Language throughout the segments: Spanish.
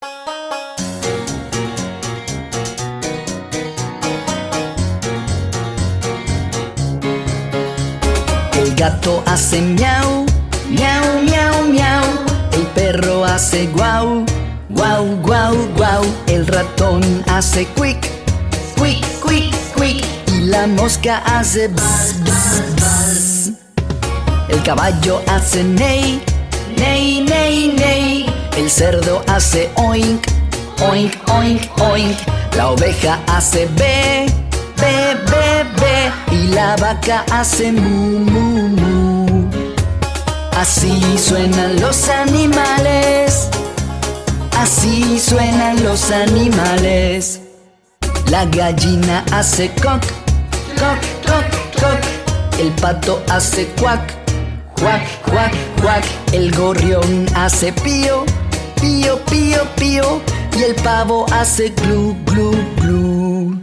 El gato hace miau, miau, miau, miau. El perro hace guau, guau, guau, guau. El ratón hace quick, quick, quick, quick. Y la mosca hace bzz, bzz, bzz. El caballo hace ney, ney, ney, ney. El cerdo hace oink, oink, oink, oink. La oveja hace be, be, be, be. Y la vaca hace mu, mu, mu. Así suenan los animales. Así suenan los animales. La gallina hace cock, cock, cock, cock. El pato hace quack, quack, quack, quack. El gorrión hace pío, pío, pío, pío. Y el pavo hace glu, glu, glu.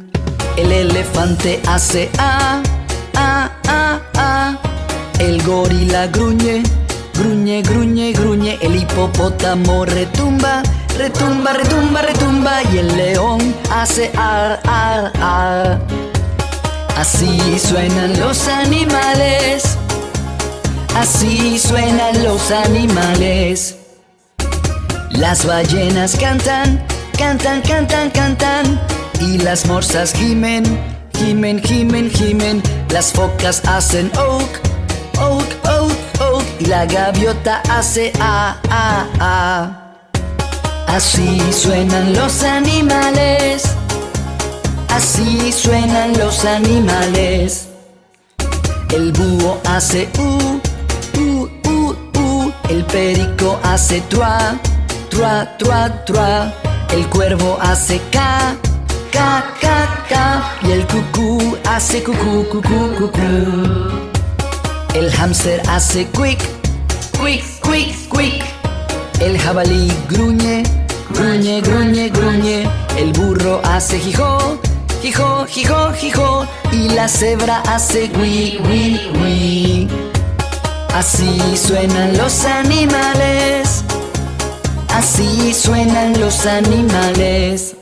El elefante hace ah, ah, ah, ah. El gorila gruñe, gruñe, gruñe, gruñe. El hipopótamo retumba, retumba, retumba, retumba. Y el león hace ar, ar, ar. Así suenan los animales. Así suenan los animales. Las ballenas cantan, cantan, cantan, cantan. Y las morsas gimen, gimen, gimen, gimen. Las focas hacen oak, oak, oak, oak. Y la gaviota hace ah, ah, ah. Así suenan los animales. Así suenan los animales. El búho hace el perico hace trua, trua, trua, trua. El cuervo hace ca, ca, ca, ca. Y el cucú hace cucú, cucú, cucú. El hámster hace quick, quick, quick, quick. El jabalí gruñe, gruñe, gruñe, gruñe. El burro hace jijó, jijó, jijó, jijó. Y la cebra hace gui, gui, gui. Así suenan los animales. Así suenan los animales.